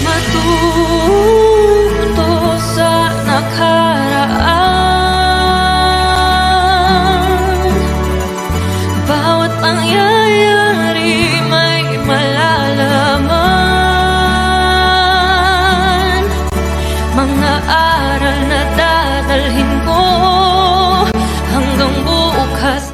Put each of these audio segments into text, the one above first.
Matuto sa nakaraan, bawat pangyayari may malalaman. Mga aral na dadalhin ko hanggang bukas.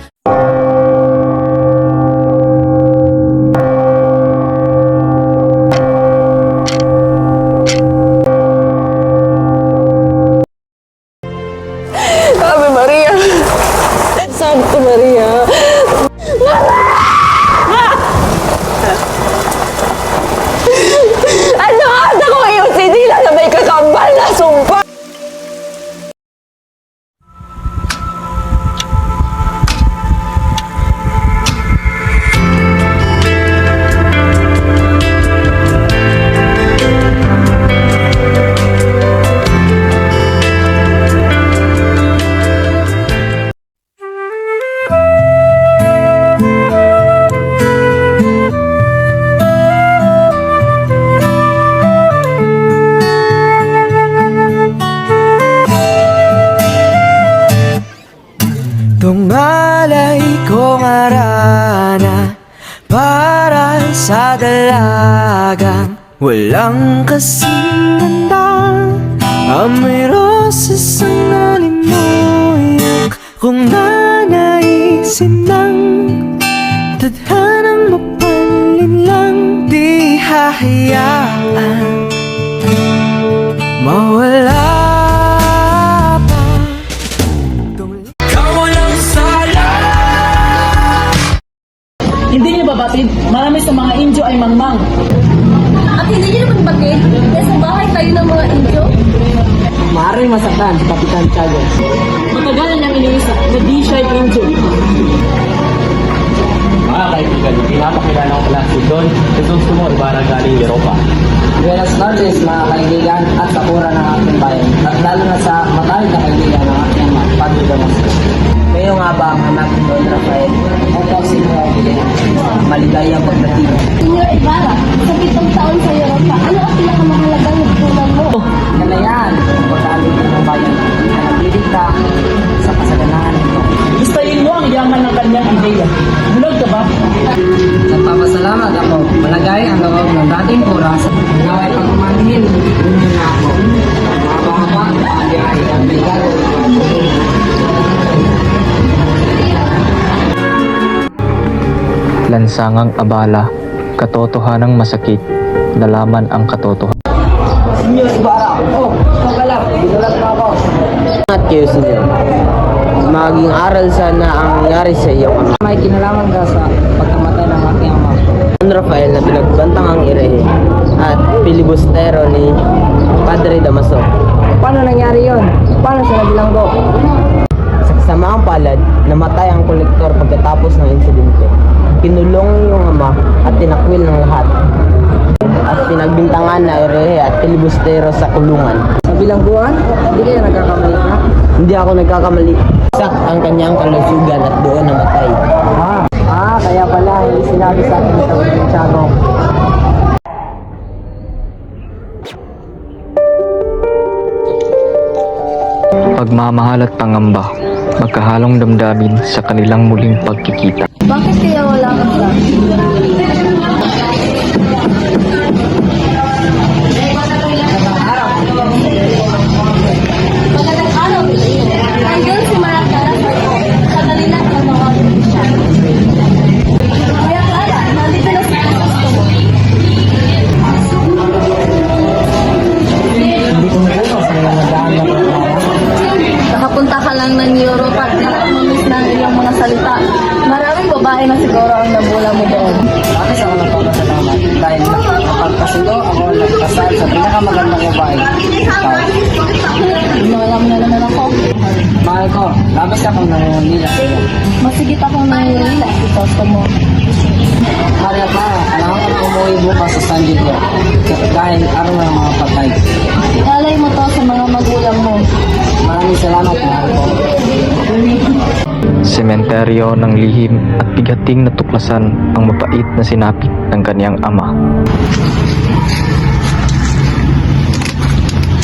Ave Maria! Santa Maria! Ano? Ako yung sinila na may kakambal na sumpa! Tungalay kong arana para sa dalagang walang kasing ganda. Amoy roses ang nalimuyak kung nanaisin ng tadhanang mapalin lang. Di hahayaan mawala. Hindi niyo ba batid? Marami sa mga Indio ay mangmang. At hindi niyo naman batid? Nasa bahay tayo ng mga Indio? Maaaring masaktan si Kapitan Tiago. Matagalan niyang iniisa na di siya ay Indio. Mga kaibigan, pinapakilala ko pala si Don Jesus Tumor para galing Europa. Buenas noches mga kaibigan at sakura ng aking bayan at lalo na sa matawid na kaibigan ng aking ama, Padre Damasio. Kayo nga ba ang anak ni Don Rafael? Opo, Senyor Aguilera. Maligayang pagdating. Senyor Ibarra, sa 7 taon sa Europa, ano ang pinakamahalagang natutunan mo? Yan na yan, ang pagkalit ng bayan na nagdidikta sa kasaganahan nito. Gustayin mo ang yaman ng kanyang ideya. Bulag ka ba? Nagpapasalamat ako. Malagay ang loob ng dating oras. Naway pagkumanhin, hindi na ako. Mababa, maagay, at may gagawin. Lansangang abala, katotohanang masakit, nalaman ang katotohanan. Senyor Ibarra, okay lang, binulat mo ako. At kayo, Senyor. Maging aral sana ang nangyari sa iyo. May kinalaman ka sa pagkamatay ng aking ama. Don Rafael na pinagbantang ang irehe at pilibustero ni Padre Damaso. Paano nangyari yon? Paano sa nabilanggo? Sa kasamaang palad, namatay ang kolektor pagkatapos ng insidente. Kinulong yung ama at tinakwil ng lahat. At pinagbintangan na irehe at pilibustero sa kulungan. Sa bilangguan, hindi kayo nagkakamali na? Hindi ako nagkakamali. Sak ang kanyang kalusugan at doon namatay. Kaya pala hindi sinabi sa akin ito ng Tiago. Pagmamahal at pangamba, magkahalong damdamin sa kanilang muling pagkikita. Bakit kaya wala ka sa magandang araw, nandun si Maria Clara sa dalinan ng mga siya. Maria Clara, nandito na si Jesus ko. Hindi ko nabukas na nagaan na Nakapunta ka lang ng Europa at nakakamiss na ang iyong mga salita. okay na siguro ang nabula mo doon. Bakit ako nagpapasalamat? Dahil nakapagpasundo ako nagkasal sa pinakamagandang babae. Ikaw. Alam na naman ako. Mahal ko, labis akong nangungulila sa iyo. Masigit akong nangyayon ito mo. Maria Clara, kailangan ko umuwi bukas sa San Diego. Dahil araw ng mga patay. Ialay mo to sa mga magulang mo. Maraming salamat, mahal ko. Sementeryo ng lihim at bigating natuklasan ang mapait na sinapit ng kaniyang ama.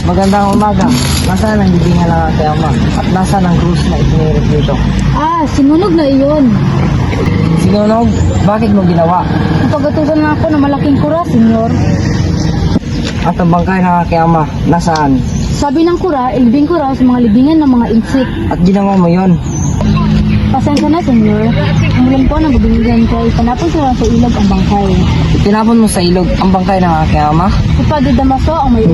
Magandang umaga. Nasaan ang bibingan ng aking ama? At nasaan ang krus na itinirit dito? Sinunog na iyon. Sinunog, bakit mo ginawa? Napagatusan na ako ng malaking kura, senyor. At ang bangkay ng aking ama, nasaan? Sabi ng kura, ilibing ko raw sa mga libingan ng mga insik. At ginawa mo yon. Pasensya na, senyor. Umulan po ng gabingan ko, ipanapon ko lang sa ilog ang bangkay. Itinapon mo sa ilog ang bangkay ng aking ama? Si Padre Damaso ang may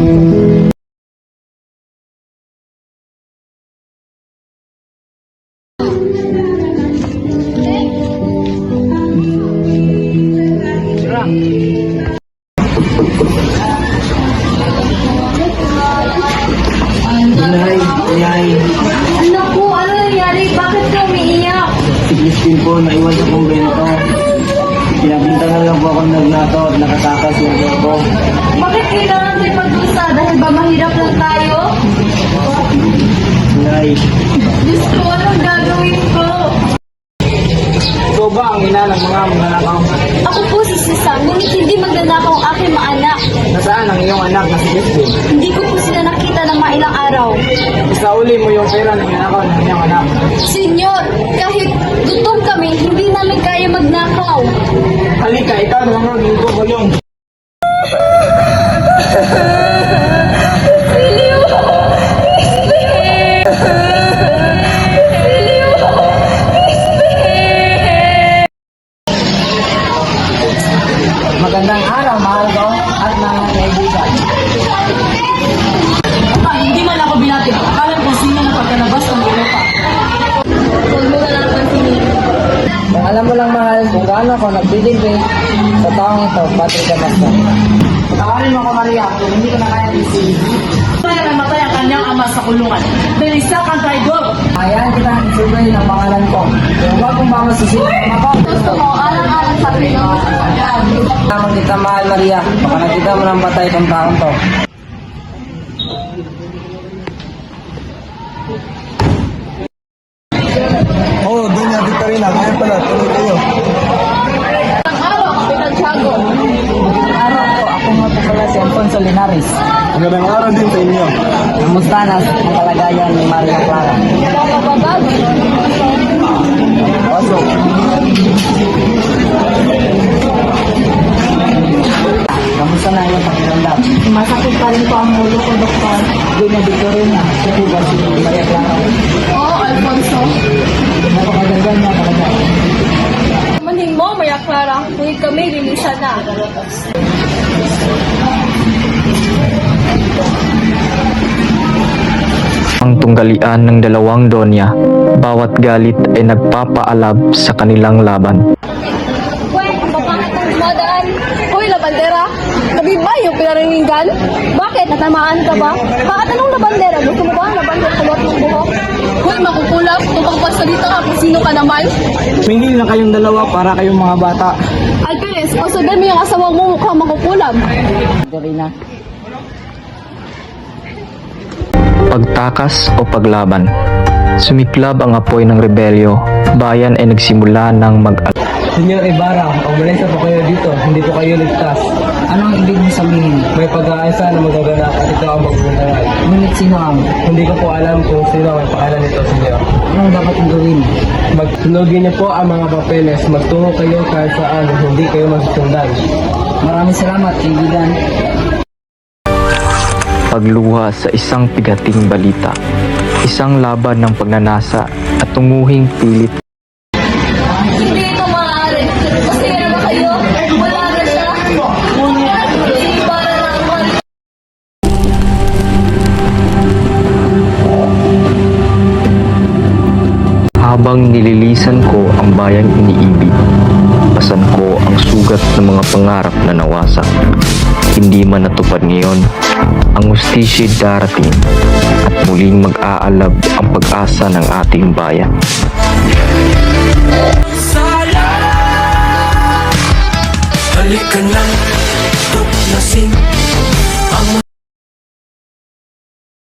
Ano po? Ano nangyari? Bakit ka umiiyak? Si Christine po, naiwan sa kumbento. Pinabintangan lang po ako nagnato at nakatakas yung ko. Bakit kailangan tayo pag-usa? Dahil ba mahirap lang tayo? Nay, Diyos ko, anong gagawin ko? ikaw ba ang ina ng mga magnanakaw? Ako po si Sisang, ngunit hindi magnanakaw ang aking mga anak. Nasaan ang iyong anak na si Christine? Hindi ko po sila nakita ng mailang araw. Isauli mo yung pera ng ginakaw ng iyong anak. Senyor, kahit gutom kami, hindi namin kaya magnakaw. Halika, ikaw na mga ginto kulong. Magandang araw, mahal ko at mga kaibigan. Hindi man ako binati. Alam kung sino na pagkalabas ng Europa. Huwag mo na lang pansinin. Kung alam mo lang, mahal, kung gaano ako nagbidigay sa taong ito, Patrick Damaso. Tawarin mo ako, Maria, kung hindi ko na kaya isipin. Kaya namatay ang kanyang ama sa kulungan. Dahil isa kang traidor. Hayaan kita ang isubay ng pangalan ko. Kung huwag kong baka masisipin ako. Gusto mo, alang-alang sa Pinoy. Tama kita, mahal, Maria. Baka nakita mo ng patay kong taong to. Oo, doon nga, Victorina. Kaya pala, tuloy kayo. Ang araw, Kapitan Tiago. Araw po, ako nga po pala si Alfonso Linares. Magandang araw din sa inyo. Kamusta na ang kalagayan ni Maria Clara? Papababago. Oso. Kamusta na yung pakiramdam? Masakit pa rin po ang ulo ko, Doktor. Doon na Victorina. Siya po ba si Maria Clara? Oo, Alfonso. Napakaganda niya talaga. Maning mo, Maria Clara. Ngunit kami, linisan na. Ang tunggalian ng dalawang donya, bawat galit ay nagpapaalab sa kanilang laban. Uy, papangit ng dumadaan. Uy, labandera. Gabi ba yung pinariningan? Bakit? Natamaan ka ba? Bakit anong labandera? Gusto mo ba ang labandera kulot ng buhok? Uy, makukulap. Tupagpasalita ka kung sino ka naman. Tumingin na kayong dalawa para kayong mga bata. Alperes, pasundan mo yung asawa mo mukhang makukulab. Victorina. Pagtakas o paglaban. Sumiklab ang apoy ng rebelyo, bayan ay nagsimula ng Senyor Ibarra, umalis po kayo dito, hindi po kayo ligtas. Anong ibig mo sabihin? May pag-aasa na magaganap at ito ang magbundaran. Ngunit sino ang? Hindi ko po alam kung sino ang pangalan nito, senyor. Anong dapat kong gawin? Magtunogin niyo po ang mga papeles. Magtungo kayo kahit saan. Hindi kayo masusundan. Maraming salamat, kaibigan. pagluha sa isang pigating balita, isang laban ng pagnanasa at tunguhing pilit. Hindi ito maaari. Masaya na ba kayo? Wala na siya. Hindi para naman. Habang nililisan ko ang bayang iniibig, pasan ko ang sugat ng mga pangarap na nawasak. Hindi man natupad ngayon, ang hustisya darating at muling mag-aalab ang pag-asa ng ating bayan. Halika na, tuklasin ang